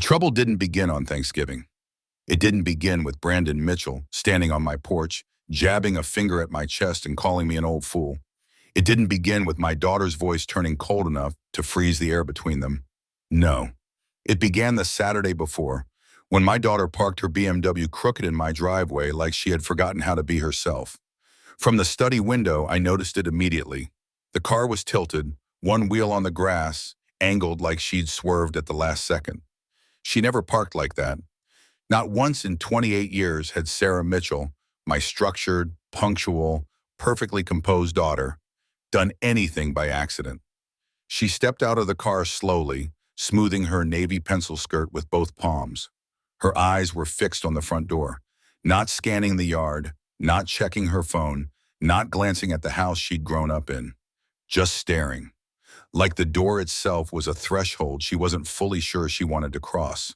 trouble didn't begin on Thanksgiving. It didn't begin with Brandon Mitchell standing on my porch, jabbing a finger at my chest and calling me an old fool. It didn't begin with my daughter's voice turning cold enough to freeze the air between them. No. It began the Saturday before, when my daughter parked her BMW crooked in my driveway like she had forgotten how to be herself. From the study window, I noticed it immediately. The car was tilted, one wheel on the grass, angled like she'd swerved at the last second. She never parked like that. Not once in 28 years had Sarah Mitchell, my structured, punctual, perfectly composed daughter, done anything by accident. She stepped out of the car slowly, smoothing her navy pencil skirt with both palms. Her eyes were fixed on the front door, not scanning the yard, not checking her phone, not glancing at the house she'd grown up in, just staring. Like the door itself was a threshold she wasn't fully sure she wanted to cross.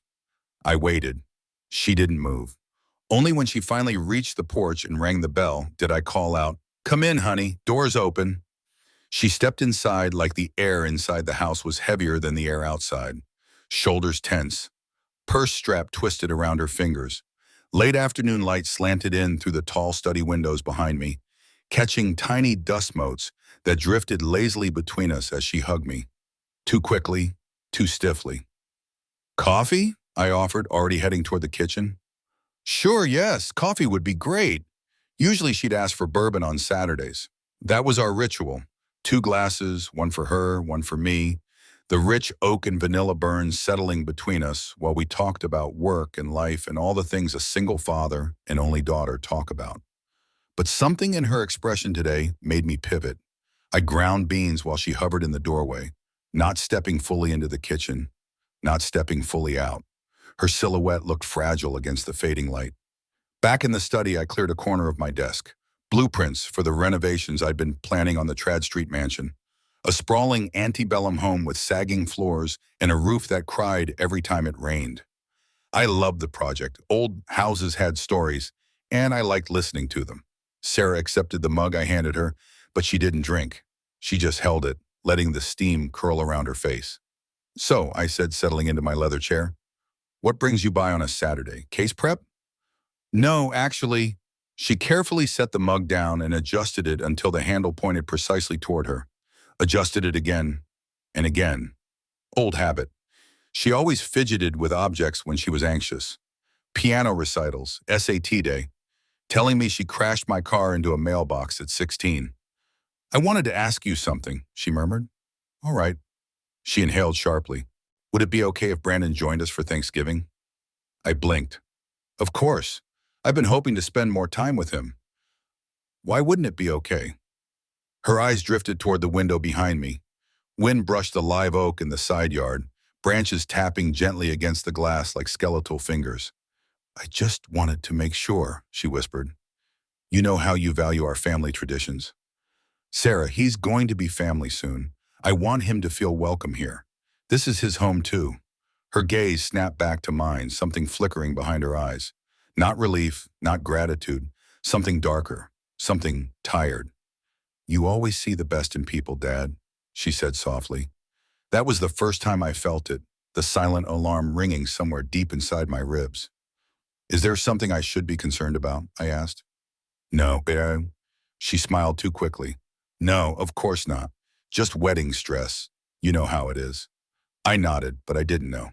I waited. She didn't move. Only when she finally reached the porch and rang the bell did I call out, "Come in, honey, door's open." She stepped inside like the air inside the house was heavier than the air outside. Shoulders tense, purse strap twisted around her fingers. Late afternoon light slanted in through the tall study windows behind me, catching tiny dust motes that drifted lazily between us as she hugged me. Too quickly, too stiffly. "Coffee?" I offered, already heading toward the kitchen. "Sure, yes, coffee would be great." Usually she'd ask for bourbon on Saturdays. That was our ritual. 2 glasses, one for her, one for me. The rich oak and vanilla burns settling between us while we talked about work and life and all the things a single father and only daughter talk about. But something in her expression today made me pivot. I ground beans while she hovered in the doorway, not stepping fully into the kitchen, not stepping fully out. Her silhouette looked fragile against the fading light. Back in the study, I cleared a corner of my desk. Blueprints for the renovations I'd been planning on the Trad Street mansion. A sprawling antebellum home with sagging floors and a roof that cried every time it rained. I loved the project. Old houses had stories, and I liked listening to them. Sarah accepted the mug I handed her, but she didn't drink. She just held it, letting the steam curl around her face. "So," I said, settling into my leather chair, "what brings you by on a Saturday? Case prep?" "No, actually." She carefully set the mug down and adjusted it until the handle pointed precisely toward her. Adjusted it again and again. Old habit. She always fidgeted with objects when she was anxious. Piano recitals, SAT day, telling me she crashed my car into a mailbox at 16. "I wanted to ask you something," she murmured. "All right." She inhaled sharply. "Would it be okay if Brandon joined us for Thanksgiving?" I blinked. "Of course. I've been hoping to spend more time with him." "Why wouldn't it be okay?" Her eyes drifted toward the window behind me. Wind brushed the live oak in the side yard, branches tapping gently against the glass like skeletal fingers. "I just wanted to make sure," she whispered. "You know how you value our family traditions." "Sarah, he's going to be family soon. I want him to feel welcome here. This is his home too." Her gaze snapped back to mine, something flickering behind her eyes. Not relief, not gratitude, something darker, something tired. "You always see the best in people, Dad," she said softly. That was the first time I felt it, the silent alarm ringing somewhere deep inside my ribs. "Is there something I should be concerned about?" I asked. "No, babe." She smiled too quickly. "No, of course not. Just wedding stress. You know how it is." I nodded, but I didn't know.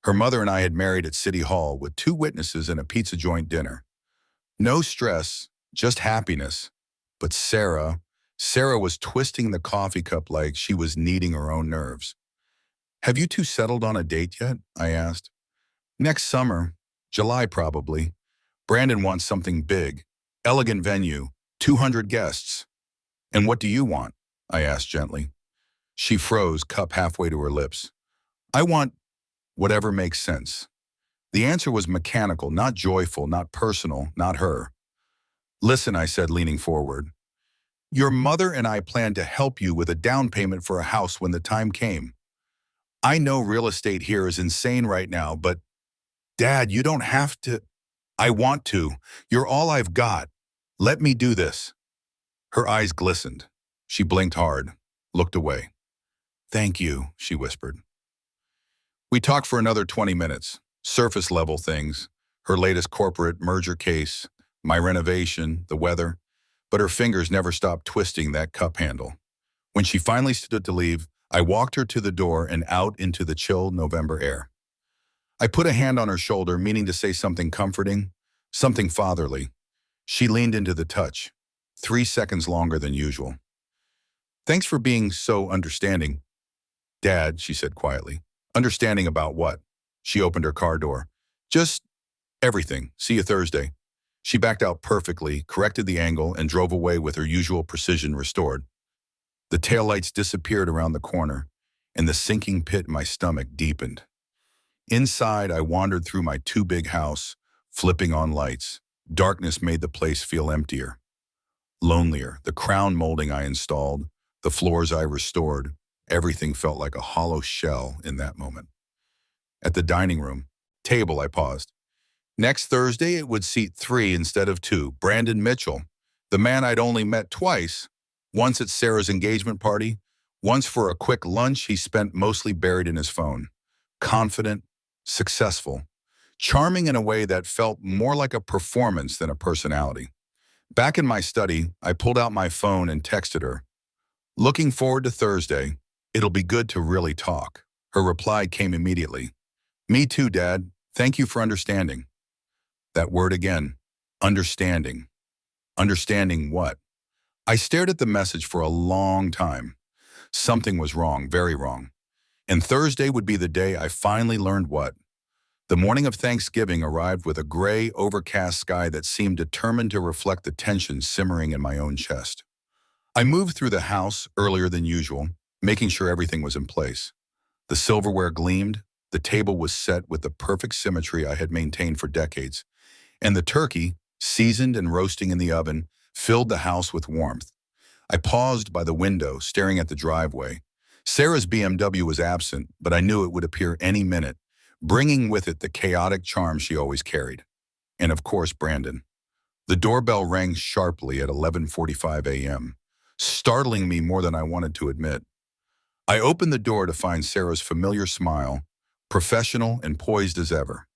Her mother and I had married at City Hall with 2 witnesses and a pizza joint dinner. No stress, just happiness. But Sarah was twisting the coffee cup like she was kneading her own nerves. "Have you 2 settled on a date yet?" I asked. "Next summer, July probably. Brandon wants something big, elegant venue, 200 guests." "And what do you want?" I asked gently. She froze, cup halfway to her lips. "I want whatever makes sense." The answer was mechanical, not joyful, not personal, not her. "Listen," I said, leaning forward. "Your mother and I plan to help you with a down payment for a house when the time came. I know real estate here is insane right now, but Dad, you don't have to." "I want to. You're all I've got. Let me do this." Her eyes glistened. She blinked hard, looked away. "Thank you," she whispered. We talked for another 20 minutes, surface level things, her latest corporate merger case, my renovation, the weather, but her fingers never stopped twisting that cup handle. When she finally stood to leave, I walked her to the door and out into the chill November air. I put a hand on her shoulder, meaning to say something comforting, something fatherly. She leaned into the touch, 3 seconds longer than usual. Thanks for being so understanding, Dad, she said quietly. Understanding about what? She opened her car door. Just everything. See you Thursday. She backed out perfectly, corrected the angle, and drove away with her usual precision restored. The taillights disappeared around the corner, and the sinking pit in my stomach deepened. Inside, I wandered through my too big house, flipping on lights. Darkness made the place feel emptier, lonelier. The crown molding I installed, the floors I restored, everything felt like a hollow shell in that moment. At the dining room table, I paused. Next Thursday, it would seat 3 instead of 2. Brandon Mitchell, the man I'd only met twice, once at Sarah's engagement party, once for a quick lunch he spent mostly buried in his phone. Confident, successful, charming in a way that felt more like a performance than a personality. Back in my study, I pulled out my phone and texted her. Looking forward to Thursday. It'll be good to really talk. Her reply came immediately. Me too, Dad. Thank you for understanding. That word again. Understanding. Understanding what? I stared at the message for a long time. Something was wrong, very wrong. And Thursday would be the day I finally learned what. The morning of Thanksgiving arrived with a gray, overcast sky that seemed determined to reflect the tension simmering in my own chest. I moved through the house earlier than usual, making sure everything was in place. The silverware gleamed, the table was set with the perfect symmetry I had maintained for decades, and the turkey, seasoned and roasting in the oven, filled the house with warmth. I paused by the window, staring at the driveway. Sarah's BMW was absent, but I knew it would appear any minute, bringing with it the chaotic charm she always carried. And of course, Brandon. The doorbell rang sharply at 11:45 a.m., startling me more than I wanted to admit. I opened the door to find Sarah's familiar smile, professional and poised as ever.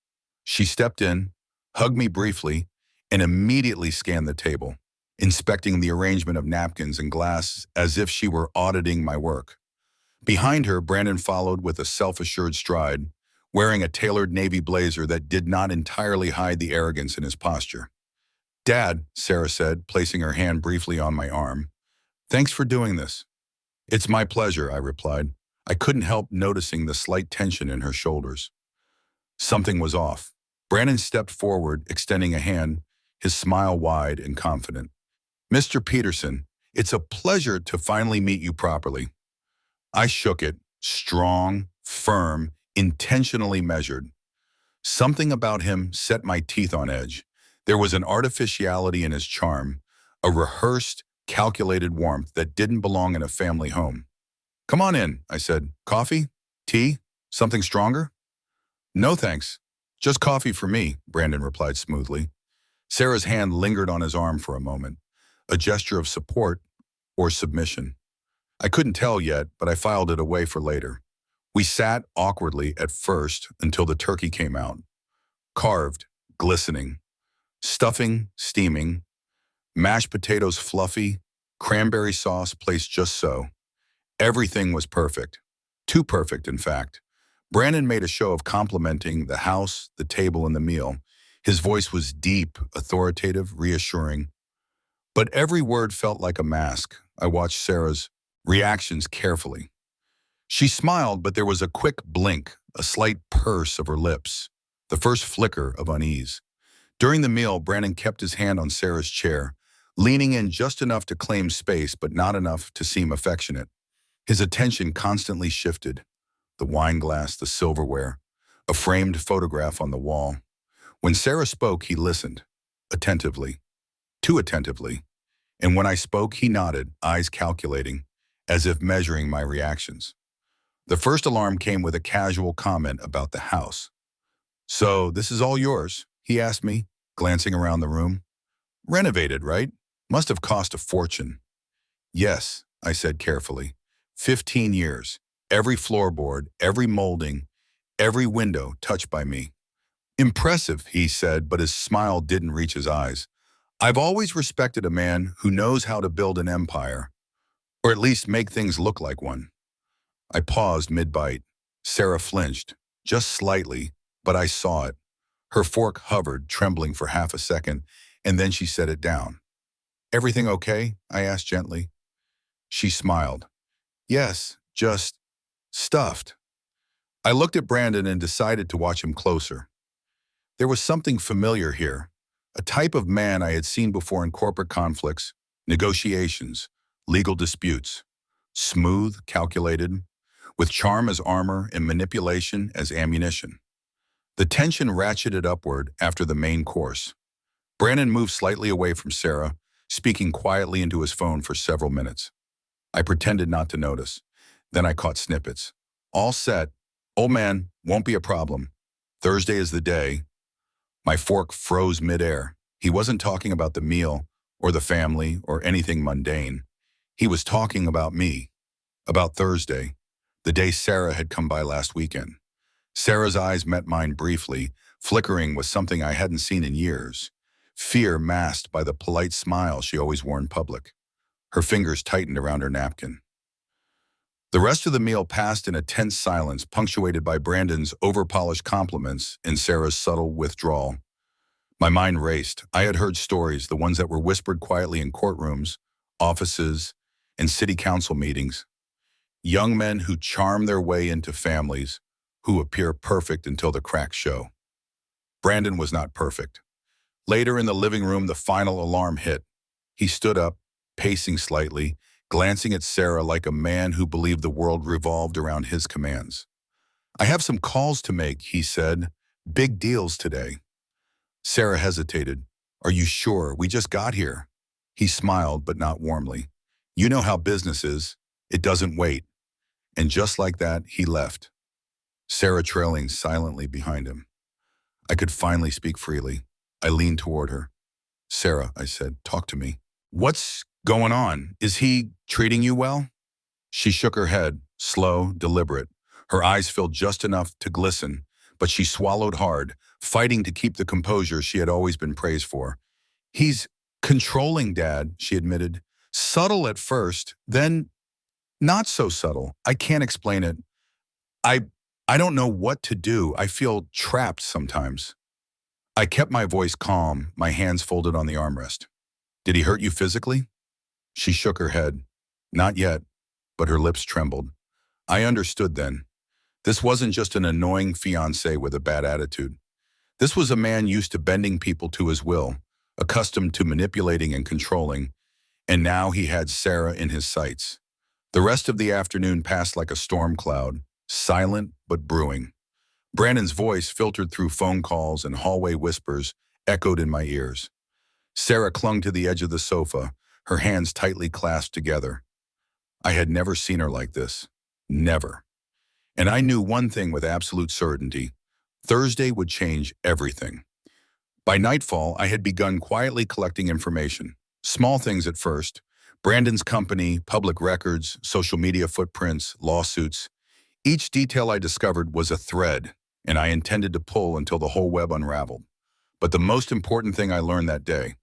She stepped in, hugged me briefly, and immediately scanned the table, inspecting the arrangement of napkins and glass as if she were auditing my work. Behind her, Brandon followed with a self-assured stride, wearing a tailored navy blazer that did not entirely hide the arrogance in his posture. Dad, Sarah said, placing her hand briefly on my arm. Thanks for doing this. It's my pleasure, I replied. I couldn't help noticing the slight tension in her shoulders. Something was off. Brandon stepped forward, extending a hand, his smile wide and confident. Mr. Peterson, it's a pleasure to finally meet you properly. I shook it, strong, firm, intentionally measured. Something about him set my teeth on edge. There was an artificiality in his charm, a rehearsed, calculated warmth that didn't belong in a family home. Come on in, I said. Coffee? Tea? Something stronger? No thanks. Just coffee for me, Brandon replied smoothly. Sarah's hand lingered on his arm for a moment, a gesture of support or submission. I couldn't tell yet, but I filed it away for later. We sat awkwardly at first until the turkey came out. Carved, glistening, stuffing, steaming, mashed potatoes fluffy, cranberry sauce placed just so. Everything was perfect. Too perfect, in fact. Brandon made a show of complimenting the house, the table, and the meal. His voice was deep, authoritative, reassuring. But every word felt like a mask. I watched Sarah's reactions carefully. She smiled, but there was a quick blink, a slight purse of her lips, the first flicker of unease. During the meal, Brandon kept his hand on Sarah's chair, leaning in just enough to claim space, but not enough to seem affectionate. His attention constantly shifted. The wine glass, the silverware, a framed photograph on the wall. When Sarah spoke, he listened, attentively, too attentively. And when I spoke, he nodded, eyes calculating, as if measuring my reactions. The first alarm came with a casual comment about the house. So, this is all yours? He asked me, glancing around the room. Renovated, right? Must have cost a fortune. Yes, I said carefully. 15 years. Every floorboard, every molding, every window touched by me. Impressive, he said, but his smile didn't reach his eyes. I've always respected a man who knows how to build an empire, or at least make things look like one. I paused mid-bite. Sarah flinched, just slightly, but I saw it. Her fork hovered, trembling for half a second, and then she set it down. Everything okay? I asked gently. She smiled. Yes, just stuffed. I looked at Brandon and decided to watch him closer. There was something familiar here, a type of man I had seen before in corporate conflicts, negotiations, legal disputes. Smooth, calculated, with charm as armor and manipulation as ammunition. The tension ratcheted upward after the main course. Brandon moved slightly away from Sarah, speaking quietly into his phone for several minutes. I pretended not to notice. Then I caught snippets. All set. Old man, won't be a problem. Thursday is the day. My fork froze midair. He wasn't talking about the meal or the family or anything mundane. He was talking about me, about Thursday, the day Sarah had come by last weekend. Sarah's eyes met mine briefly, flickering with something I hadn't seen in years. Fear masked by the polite smile she always wore in public. Her fingers tightened around her napkin. The rest of the meal passed in a tense silence, punctuated by Brandon's over-polished compliments and Sarah's subtle withdrawal. My mind raced. I had heard stories, the ones that were whispered quietly in courtrooms, offices, and city council meetings. Young men who charm their way into families, who appear perfect until the cracks show. Brandon was not perfect. Later in the living room, the final alarm hit. He stood up, pacing slightly, glancing at Sarah like a man who believed the world revolved around his commands. I have some calls to make, he said. Big deals today. Sarah hesitated. Are you sure? We just got here. He smiled, but not warmly. You know how business is. It doesn't wait. And just like that, he left. Sarah trailing silently behind him. I could finally speak freely. I leaned toward her. Sarah, I said, talk to me. What's going on? Is he treating you well? She shook her head, slow, deliberate. Her eyes filled just enough to glisten, but she swallowed hard, fighting to keep the composure she had always been praised for. He's controlling, Dad, she admitted. Subtle at first, then not so subtle. I can't explain it. I don't know what to do. I feel trapped sometimes. I kept my voice calm, my hands folded on the armrest. Did he hurt you physically? She shook her head. Not yet, but her lips trembled. I understood then. This wasn't just an annoying fiancé with a bad attitude. This was a man used to bending people to his will, accustomed to manipulating and controlling, and now he had Sarah in his sights. The rest of the afternoon passed like a storm cloud, silent but brewing. Brandon's voice, filtered through phone calls and hallway whispers, echoed in my ears. Sarah clung to the edge of the sofa, her hands tightly clasped together. I had never seen her like this. Never. And I knew one thing with absolute certainty. Thursday would change everything. By nightfall, I had begun quietly collecting information. Small things at first. Brandon's company, public records, social media footprints, lawsuits. Each detail I discovered was a thread, and I intended to pull until the whole web unraveled. But the most important thing I learned that day,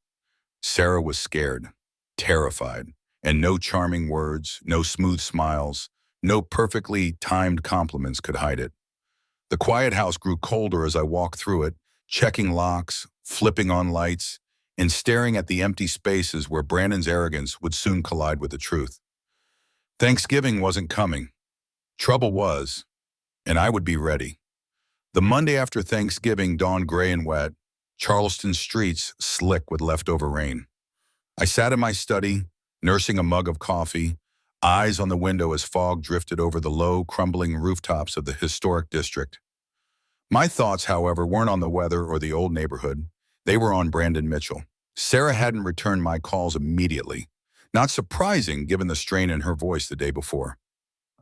Sarah was scared, terrified, and no charming words, no smooth smiles, no perfectly timed compliments could hide it. The quiet house grew colder as I walked through it, checking locks, flipping on lights, and staring at the empty spaces where Brandon's arrogance would soon collide with the truth. Thanksgiving wasn't coming. Trouble was, and I would be ready. The Monday after Thanksgiving dawned gray and wet, Charleston streets slick with leftover rain. I sat in my study, nursing a mug of coffee, eyes on the window as fog drifted over the low, crumbling rooftops of the historic district. My thoughts, however, weren't on the weather or the old neighborhood. They were on Brandon Mitchell. Sarah hadn't returned my calls immediately. Not surprising, given the strain in her voice the day before.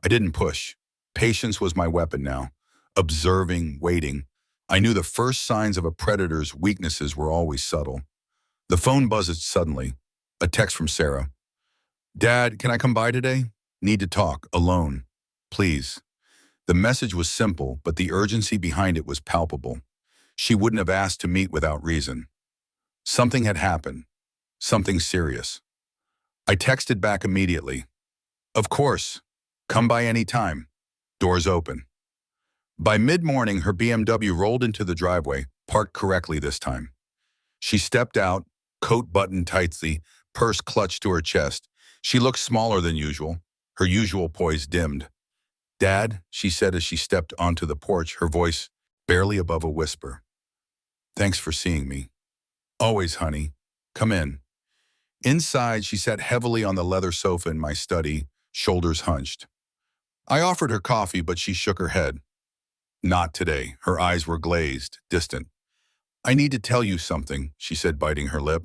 I didn't push. Patience was my weapon now. Observing, waiting. I knew the first signs of a predator's weaknesses were always subtle. The phone buzzed suddenly. A text from Sarah. Dad, can I come by today? Need to talk, alone. Please. The message was simple, but the urgency behind it was palpable. She wouldn't have asked to meet without reason. Something had happened. Something serious. I texted back immediately. Of course. Come by any time. Doors open. By mid-morning, her BMW rolled into the driveway, parked correctly this time. She stepped out, coat buttoned tightly, purse clutched to her chest. She looked smaller than usual. Her usual poise dimmed. "Dad," she said as she stepped onto the porch, her voice barely above a whisper. "Thanks for seeing me." "Always, honey. Come in." Inside, she sat heavily on the leather sofa in my study, shoulders hunched. I offered her coffee, but she shook her head. Not today. Her eyes were glazed, distant. "I need to tell you something," she said, biting her lip.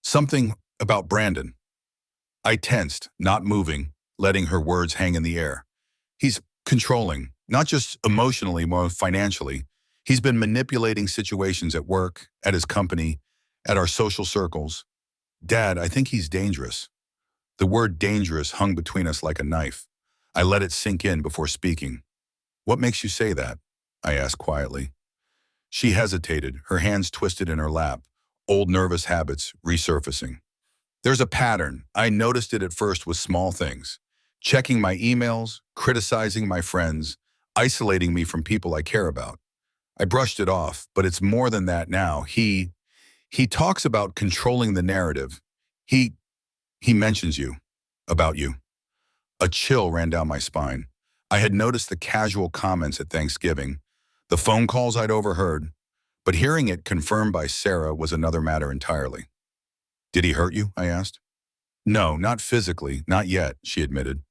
"Something about Brandon." I tensed, not moving, letting her words hang in the air. "He's controlling, not just emotionally, more financially. He's been manipulating situations at work, at his company, at our social circles. Dad, I think he's dangerous." The word dangerous hung between us like a knife. I let it sink in before speaking. "What makes you say that?" I asked quietly. She hesitated, her hands twisted in her lap, old nervous habits resurfacing. "There's a pattern. I noticed it at first with small things. Checking my emails, criticizing my friends, isolating me from people I care about. I brushed it off, but it's more than that now. He talks about controlling the narrative. He mentions you, about you." A chill ran down my spine. I had noticed the casual comments at Thanksgiving, the phone calls I'd overheard, but hearing it confirmed by Sarah was another matter entirely. "Did he hurt you?" I asked. "No, not physically, not yet," she admitted.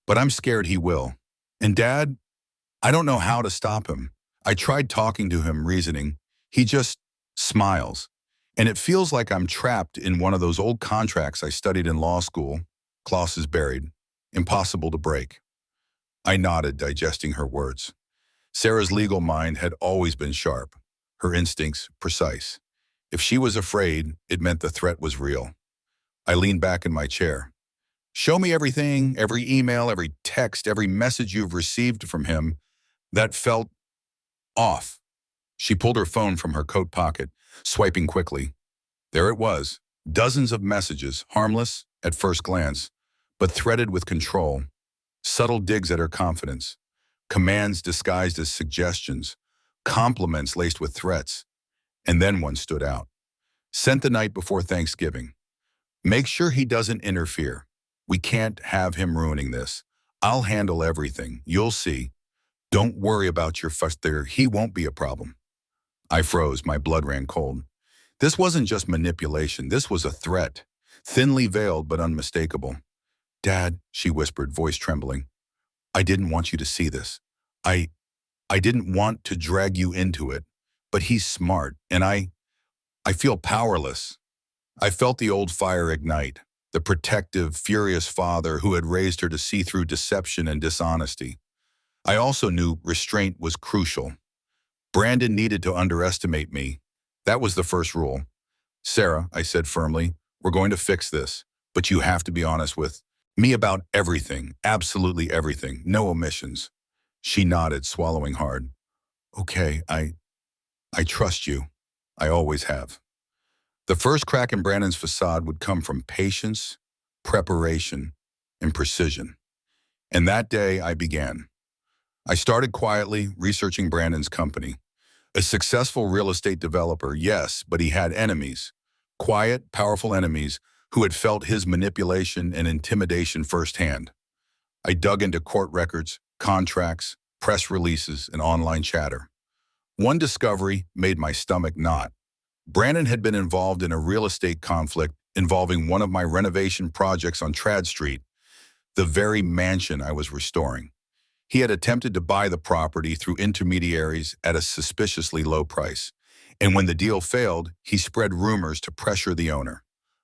"But I'm scared he will. And Dad, I don't know how to stop him. I tried talking to him, reasoning. He just smiles. And it feels like I'm trapped in one of those old contracts I studied in law school. Clauses buried. Impossible to break." I nodded, digesting her words. Sarah's legal mind had always been sharp, her instincts precise. If she was afraid, it meant the threat was real. I leaned back in my chair. "Show me everything, every email, every text, every message you've received from him that felt off." She pulled her phone from her coat pocket, swiping quickly. There it was, dozens of messages, harmless at first glance, but threaded with control. Subtle digs at her confidence, commands disguised as suggestions, compliments laced with threats. And then one stood out. Sent the night before Thanksgiving. "Make sure he doesn't interfere. We can't have him ruining this. I'll handle everything. You'll see. Don't worry about your fuss there. He won't be a problem." I froze, my blood ran cold. This wasn't just manipulation, this was a threat. Thinly veiled but unmistakable. "Dad," she whispered, voice trembling. "I didn't want you to see this. I didn't want to drag you into it. But he's smart, and I feel powerless." I felt the old fire ignite, the protective, furious father who had raised her to see through deception and dishonesty. I also knew restraint was crucial. Brandon needed to underestimate me. That was the first rule. "Sarah," I said firmly, "we're going to fix this, but you have to be honest with me about everything, absolutely everything, no omissions." She nodded, swallowing hard. "Okay, I trust you. I always have." The first crack in Brandon's facade would come from patience, preparation, and precision. And that day I began. I started quietly researching Brandon's company. A successful real estate developer, yes, but he had enemies. Quiet, powerful enemies who had felt his manipulation and intimidation firsthand. I dug into court records, contracts, press releases, and online chatter. One discovery made my stomach knot. Brandon had been involved in a real estate conflict involving one of my renovation projects on Trad Street, the very mansion I was restoring. He had attempted to buy the property through intermediaries at a suspiciously low price. And when the deal failed, he spread rumors to pressure the owner.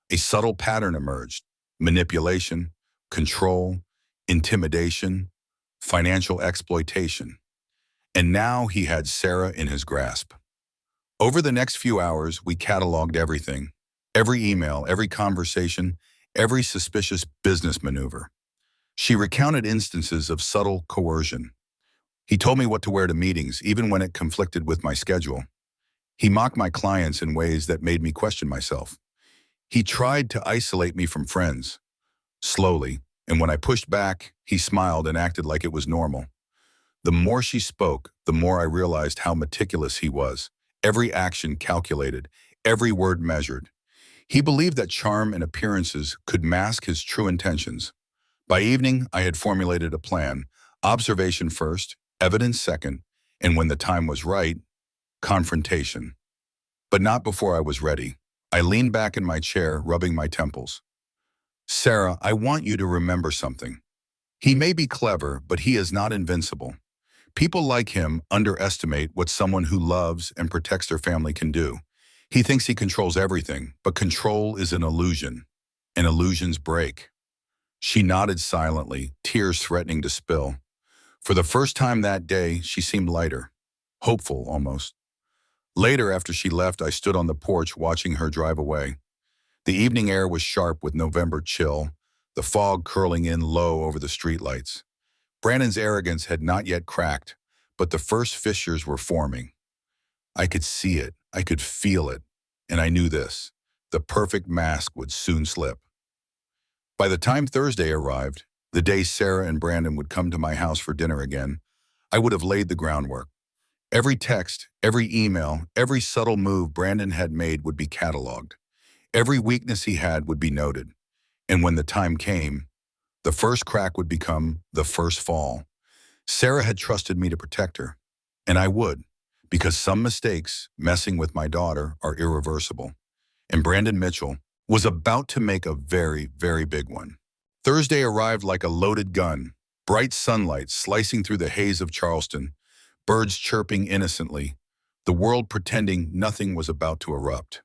A subtle pattern emerged: manipulation, control, intimidation, financial exploitation. And now he had Sarah in his grasp. Over the next few hours, we cataloged everything. Every email, every conversation, every suspicious business maneuver. She recounted instances of subtle coercion. He told me what to wear to meetings, even when it conflicted with my schedule. He mocked my clients in ways that made me question myself. He tried to isolate me from friends, slowly, and when I pushed back, he smiled and acted like it was normal. The more she spoke, the more I realized how meticulous he was. Every action calculated, every word measured. He believed that charm and appearances could mask his true intentions. By evening, I had formulated a plan: observation first, evidence second, and when the time was right, confrontation. But not before I was ready. I leaned back in my chair, rubbing my temples. Sarah, I want you to remember something. He may be clever, but he is not invincible. People like him underestimate what someone who loves and protects their family can do. He thinks he controls everything, but control is an illusion, and illusions break. She nodded silently, tears threatening to spill. For the first time that day, she seemed lighter, hopeful almost. Later, after she left, I stood on the porch watching her drive away. The evening air was sharp with November chill, the fog curling in low over the streetlights. Brandon's arrogance had not yet cracked, but the first fissures were forming. I could see it, I could feel it, and I knew this: the perfect mask would soon slip. By the time Thursday arrived, the day Sarah and Brandon would come to my house for dinner again, I would have laid the groundwork. Every text, every email, every subtle move Brandon had made would be cataloged. Every weakness he had would be noted. And when the time came, the first crack would become the first fall. Sarah had trusted me to protect her, and I would, because some mistakes, messing with my daughter, are irreversible. And Brandon Mitchell was about to make a very, very big one. Thursday arrived like a loaded gun, bright sunlight slicing through the haze of Charleston, birds chirping innocently, the world pretending nothing was about to erupt.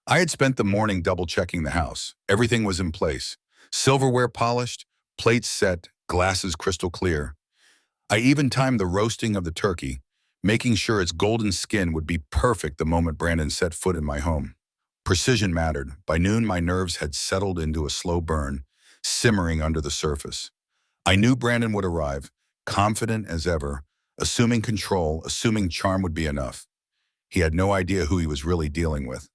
I had spent the morning double-checking the house. Everything was in place. Silverware polished, plates set, glasses crystal clear. I even timed the roasting of the turkey, making sure its golden skin would be perfect the moment Brandon set foot in my home. Precision mattered. By noon, my nerves had settled into a slow burn, simmering under the surface. I knew Brandon would arrive, confident as ever, assuming control, assuming charm would be enough. He had no idea who he was really dealing with.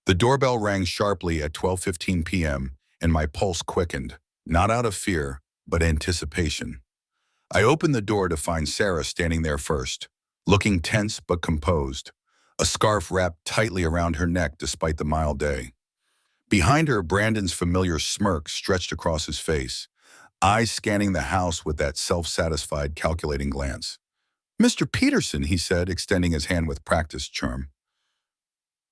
The doorbell rang sharply at 12:15 p.m., and my pulse quickened, not out of fear, but anticipation. I opened the door to find Sarah standing there first, looking tense but composed, a scarf wrapped tightly around her neck despite the mild day. Behind her, Brandon's familiar smirk stretched across his face, eyes scanning the house with that self-satisfied, calculating glance. "Mr. Peterson," he said, extending his hand with practiced charm.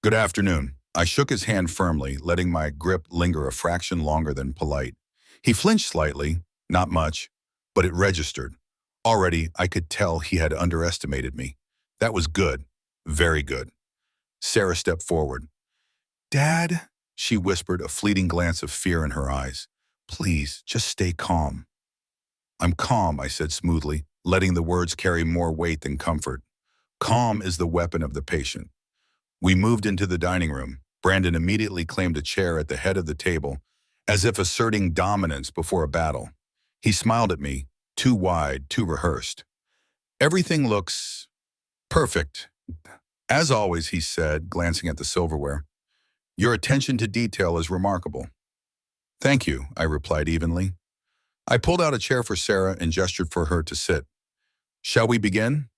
"Good afternoon." I shook his hand firmly, letting my grip linger a fraction longer than polite. He flinched slightly, not much, but it registered. Already, I could tell he had underestimated me. That was good, very good. Sarah stepped forward. "Dad," she whispered, a fleeting glance of fear in her eyes. "Please, just stay calm." "I'm calm," I said smoothly, letting the words carry more weight than comfort. Calm is the weapon of the patient. We moved into the dining room. Brandon immediately claimed a chair at the head of the table, as if asserting dominance before a battle. He smiled at me, too wide, too rehearsed. "Everything looks perfect. As always," he said, glancing at the silverware. "Your attention to detail is remarkable." "Thank you," I replied evenly. I pulled out a chair for Sarah and gestured for her to sit. "Shall we begin?"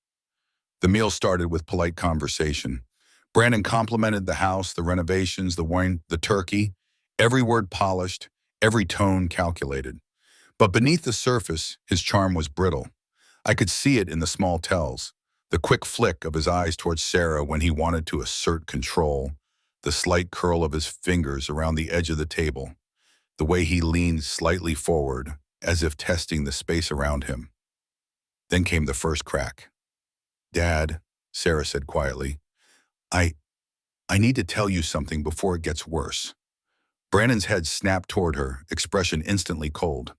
The meal started with polite conversation. Brandon complimented the house, the renovations, the wine, the turkey, every word polished, every tone calculated. But beneath the surface, his charm was brittle. I could see it in the small tells, the quick flick of his eyes towards Sarah when he wanted to assert control, the slight curl of his fingers around the edge of the table, the way he leaned slightly forward, as if testing the space around him. Then came the first crack. "Dad," Sarah said quietly, I I need to tell you something before it gets worse." Brandon's head snapped toward her, expression instantly cold.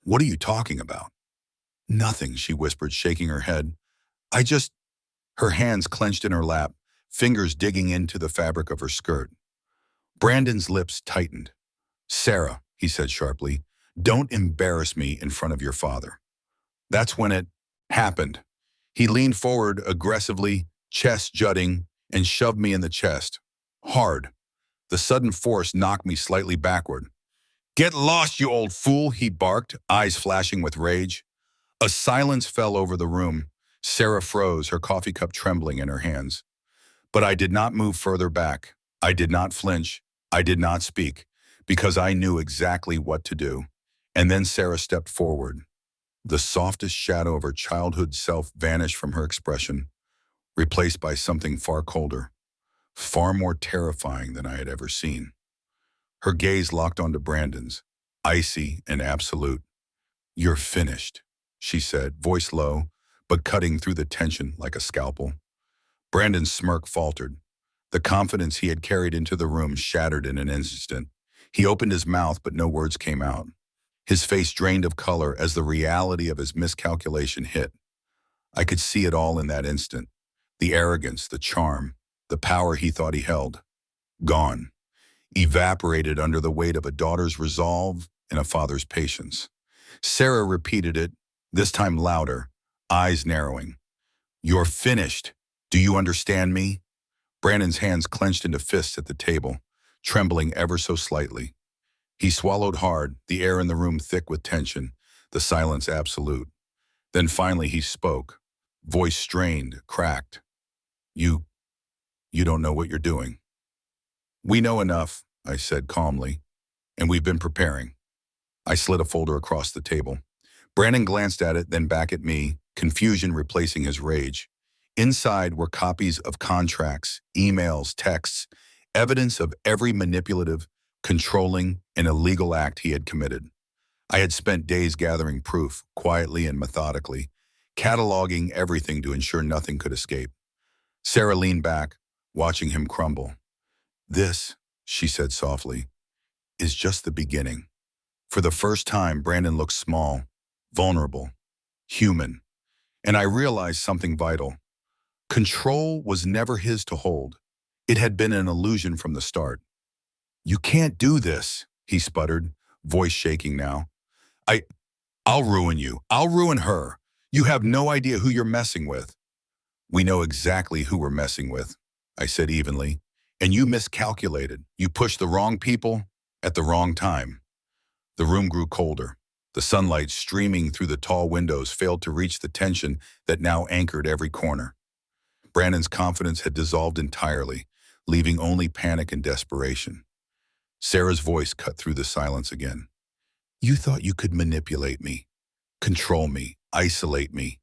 "What are you talking about?" "Nothing," she whispered, shaking her head. I just... Her hands clenched in her lap, fingers digging into the fabric of her skirt. Brandon's lips tightened. "Sarah," he said sharply, "don't embarrass me in front of your father." That's when it happened. He leaned forward aggressively, chest jutting, and shoved me in the chest. Hard. The sudden force knocked me slightly backward. "Get lost, you old fool," he barked, eyes flashing with rage. A silence fell over the room. Sarah froze, her coffee cup trembling in her hands. But I did not move further back. I did not flinch. I did not speak, because I knew exactly what to do. And then Sarah stepped forward. The softest shadow of her childhood self vanished from her expression, replaced by something far colder, far more terrifying than I had ever seen. Her gaze locked onto Brandon's, icy and absolute. "You're finished," she said, voice low, but cutting through the tension like a scalpel. Brandon's smirk faltered. The confidence he had carried into the room shattered in an instant. He opened his mouth, but no words came out. His face drained of color as the reality of his miscalculation hit. I could see it all in that instant. The arrogance, the charm, the power he thought he held. Gone. Evaporated under the weight of a daughter's resolve and a father's patience. Sarah repeated it, this time louder, eyes narrowing. "You're finished. Do you understand me?" Brandon's hands clenched into fists at the table, trembling ever so slightly. He swallowed hard, the air in the room thick with tension, the silence absolute. Then finally he spoke, voice strained, cracked. You don't know what you're doing." "We know enough," I said calmly, "and we've been preparing." I slid a folder across the table. Brandon glanced at it, then back at me, confusion replacing his rage. Inside were copies of contracts, emails, texts, evidence of every manipulative, controlling, and illegal act he had committed. I had spent days gathering proof, quietly and methodically, cataloging everything to ensure nothing could escape. Sarah leaned back, watching him crumble. "This," she said softly, "is just the beginning." For the first time, Brandon looked small, vulnerable, human, and I realized something vital. Control was never his to hold. It had been an illusion from the start. "You can't do this," he sputtered, voice shaking now. I'll ruin you. I'll ruin her. You have no idea who you're messing with." "We know exactly who we're messing with," I said evenly. "And you miscalculated. You pushed the wrong people at the wrong time." The room grew colder. The sunlight streaming through the tall windows failed to reach the tension that now anchored every corner. Brandon's confidence had dissolved entirely, leaving only panic and desperation. Sarah's voice cut through the silence again. "You thought you could manipulate me, control me, isolate me.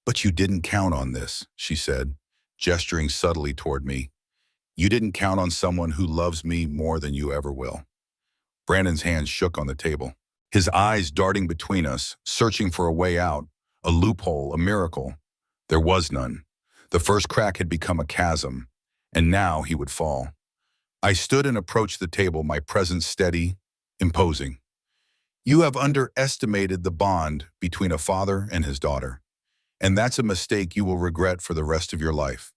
But you didn't count on this," she said, gesturing subtly toward me. "You didn't count on someone who loves me more than you ever will." Brandon's hands shook on the table, his eyes darting between us, searching for a way out, a loophole, a miracle. There was none. The first crack had become a chasm, and now he would fall. I stood and approached the table, my presence steady, imposing. "You have underestimated the bond between a father and his daughter, and that's a mistake you will regret for the rest of your life."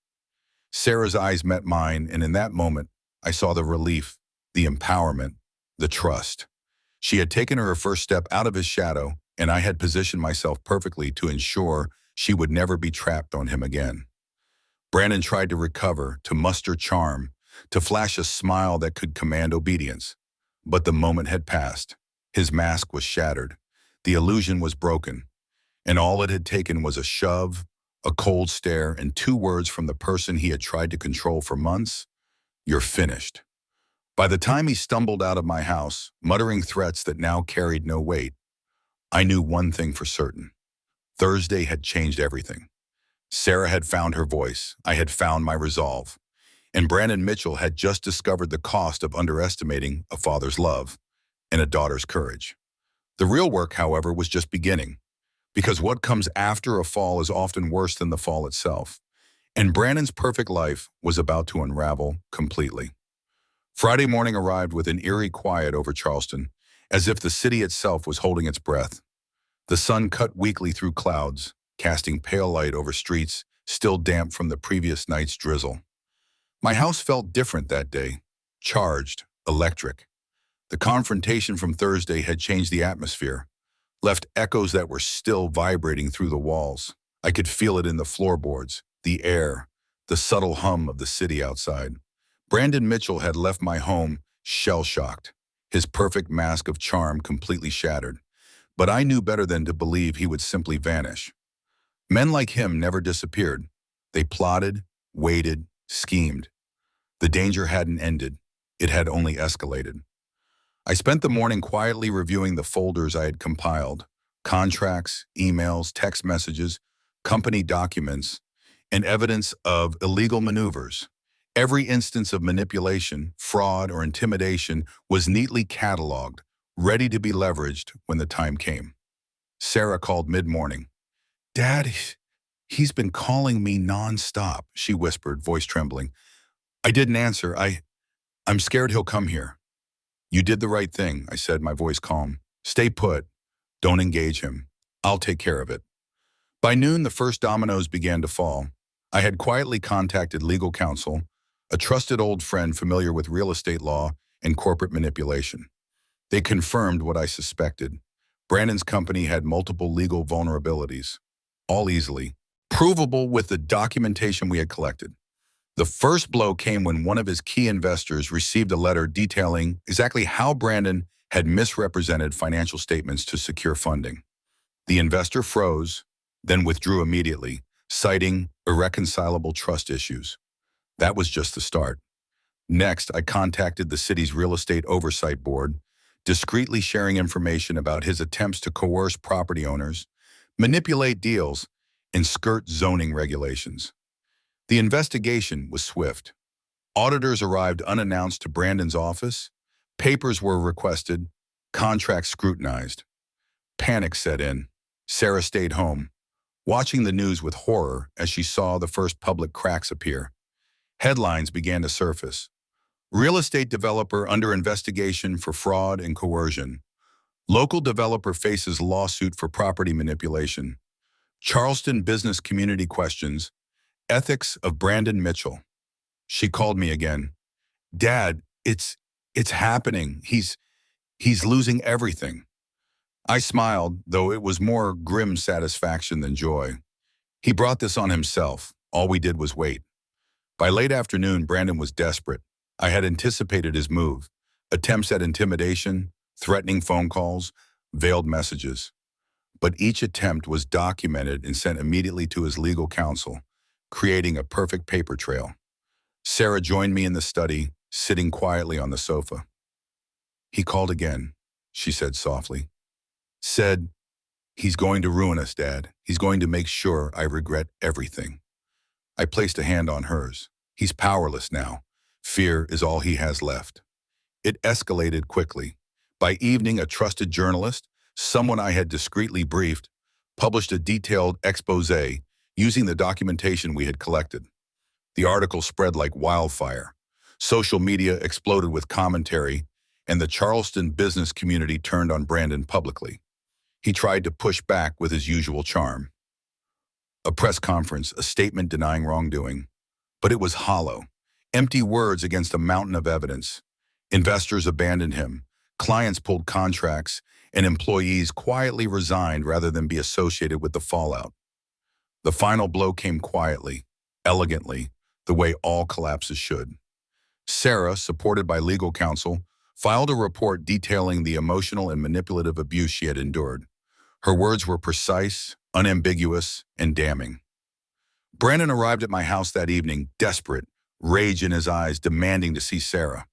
Sarah's eyes met mine, and in that moment, I saw the relief, the empowerment, the trust. She had taken her first step out of his shadow, and I had positioned myself perfectly to ensure she would never be trapped on him again. Brandon tried to recover, to muster charm, to flash a smile that could command obedience. But the moment had passed. His mask was shattered. The illusion was broken. And all it had taken was a shove, a cold stare, and 2 words from the person he had tried to control for months. "You're finished." By the time he stumbled out of my house, muttering threats that now carried no weight, I knew one thing for certain. Thursday had changed everything. Sarah had found her voice. I had found my resolve. And Brandon Mitchell had just discovered the cost of underestimating a father's love and a daughter's courage. The real work, however, was just beginning, because what comes after a fall is often worse than the fall itself. And Brandon's perfect life was about to unravel completely. Friday morning arrived with an eerie quiet over Charleston, as if the city itself was holding its breath. The sun cut weakly through clouds, casting pale light over streets still damp from the previous night's drizzle. My house felt different that day, charged, electric. The confrontation from Thursday had changed the atmosphere, left echoes that were still vibrating through the walls. I could feel it in the floorboards, the air, the subtle hum of the city outside. Brandon Mitchell had left my home shell-shocked, his perfect mask of charm completely shattered. But I knew better than to believe he would simply vanish. Men like him never disappeared. They plotted, waited, schemed. The danger hadn't ended. It had only escalated. I spent the morning quietly reviewing the folders I had compiled: contracts, emails, text messages, company documents, and evidence of illegal maneuvers. Every instance of manipulation, fraud, or intimidation was neatly cataloged, ready to be leveraged when the time came. Sarah called mid-morning. "Dad, he's been calling me nonstop," she whispered, voice trembling. I didn't answer. I'm scared he'll come here. "You did the right thing," I said, my voice calm. "Stay put. Don't engage him. I'll take care of it." By noon, the first dominoes began to fall. I had quietly contacted legal counsel, a trusted old friend familiar with real estate law and corporate manipulation. They confirmed what I suspected. Brandon's company had multiple legal vulnerabilities, all easily provable with the documentation we had collected. The first blow came when one of his key investors received a letter detailing exactly how Brandon had misrepresented financial statements to secure funding. The investor froze, then withdrew immediately, citing irreconcilable trust issues. That was just the start. Next, I contacted the city's real estate oversight board, discreetly sharing information about his attempts to coerce property owners, manipulate deals, and skirt zoning regulations. The investigation was swift. Auditors arrived unannounced to Brandon's office, papers were requested, contracts scrutinized. Panic set in. Sarah stayed home, watching the news with horror as she saw the first public cracks appear. Headlines began to surface. Real estate developer under investigation for fraud and coercion. Local developer faces lawsuit for property manipulation. Charleston business community questions. Ethics of Brandon Mitchell. She called me again. "Dad, it's happening. He's losing everything." I smiled, though it was more grim satisfaction than joy. He brought this on himself. All we did was wait. By late afternoon, Brandon was desperate. I had anticipated his move. Attempts at intimidation, threatening phone calls, veiled messages. But each attempt was documented and sent immediately to his legal counsel, creating a perfect paper trail. Sarah joined me in the study, sitting quietly on the sofa. "He called again," she said softly. "Said, he's going to ruin us, Dad. He's going to make sure I regret everything." I placed a hand on hers. "He's powerless now. Fear is all he has left." It escalated quickly. By evening, a trusted journalist, someone I had discreetly briefed, published a detailed exposé using the documentation we had collected. The article spread like wildfire. Social media exploded with commentary, and the Charleston business community turned on Brandon publicly. He tried to push back with his usual charm. A press conference, a statement denying wrongdoing. But it was hollow. Empty words against a mountain of evidence. Investors abandoned him. Clients pulled contracts, and employees quietly resigned rather than be associated with the fallout. The final blow came quietly, elegantly, the way all collapses should. Sarah, supported by legal counsel, filed a report detailing the emotional and manipulative abuse she had endured. Her words were precise, unambiguous, and damning. Brandon arrived at my house that evening, desperate, rage in his eyes, demanding to see Sarah.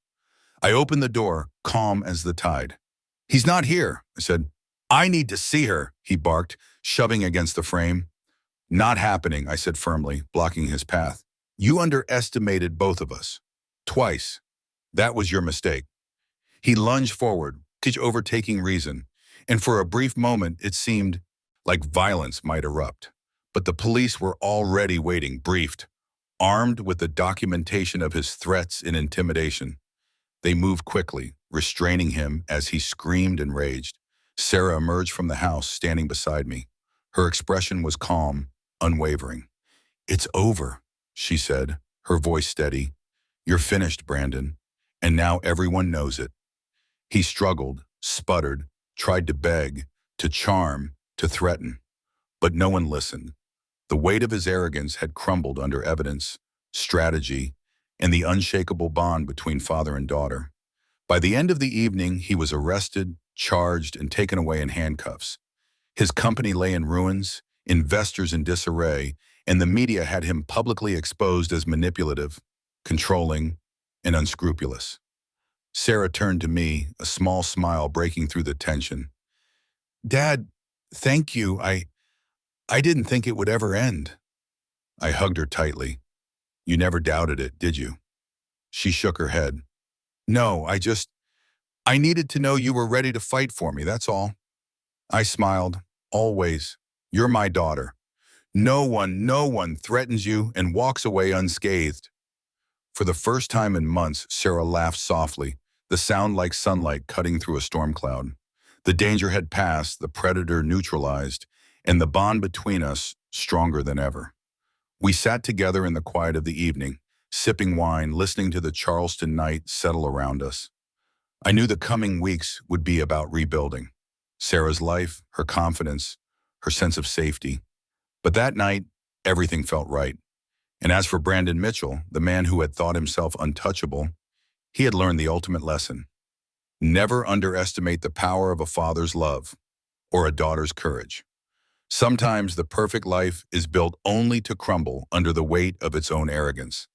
I opened the door, calm as the tide. "He's not here," I said. "I need to see her," he barked, shoving against the frame. "Not happening," I said firmly, blocking his path. "You underestimated both of us. Twice. That was your mistake." He lunged forward, overtaking reason, and for a brief moment it seemed like violence might erupt. But the police were already waiting, briefed, armed with the documentation of his threats and intimidation. They moved quickly, restraining him as he screamed and raged. Sarah emerged from the house, standing beside me. Her expression was calm, unwavering. "It's over," she said, her voice steady. "You're finished, Brandon, and now everyone knows it." He struggled, sputtered, tried to beg, to charm, to threaten. But no one listened. The weight of his arrogance had crumbled under evidence, strategy, and the unshakable bond between father and daughter. By the end of the evening, he was arrested, charged, and taken away in handcuffs. His company lay in ruins, investors in disarray, and the media had him publicly exposed as manipulative, controlling, and unscrupulous. Sarah turned to me, a small smile breaking through the tension. "Dad, thank you. I didn't think it would ever end." I hugged her tightly. "You never doubted it, did you?" She shook her head. "No, I needed to know you were ready to fight for me, that's all." I smiled. "Always. You're my daughter. No one threatens you and walks away unscathed." For the first time in months, Sarah laughed softly, the sound like sunlight cutting through a storm cloud. The danger had passed, the predator neutralized, and the bond between us stronger than ever. We sat together in the quiet of the evening, sipping wine, listening to the Charleston night settle around us. I knew the coming weeks would be about rebuilding. Sarah's life, her confidence, her sense of safety. But that night, everything felt right. And as for Brandon Mitchell, the man who had thought himself untouchable, he had learned the ultimate lesson. Never underestimate the power of a father's love or a daughter's courage. Sometimes the perfect life is built only to crumble under the weight of its own arrogance.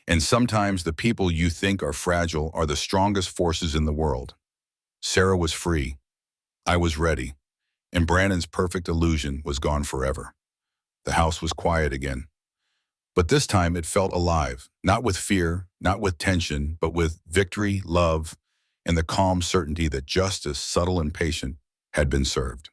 And sometimes the people you think are fragile are the strongest forces in the world. Sarah was free. I was ready. And Brandon's perfect illusion was gone forever. The house was quiet again. But this time it felt alive, not with fear, not with tension, but with victory, love, and the calm certainty that justice, subtle and patient, had been served.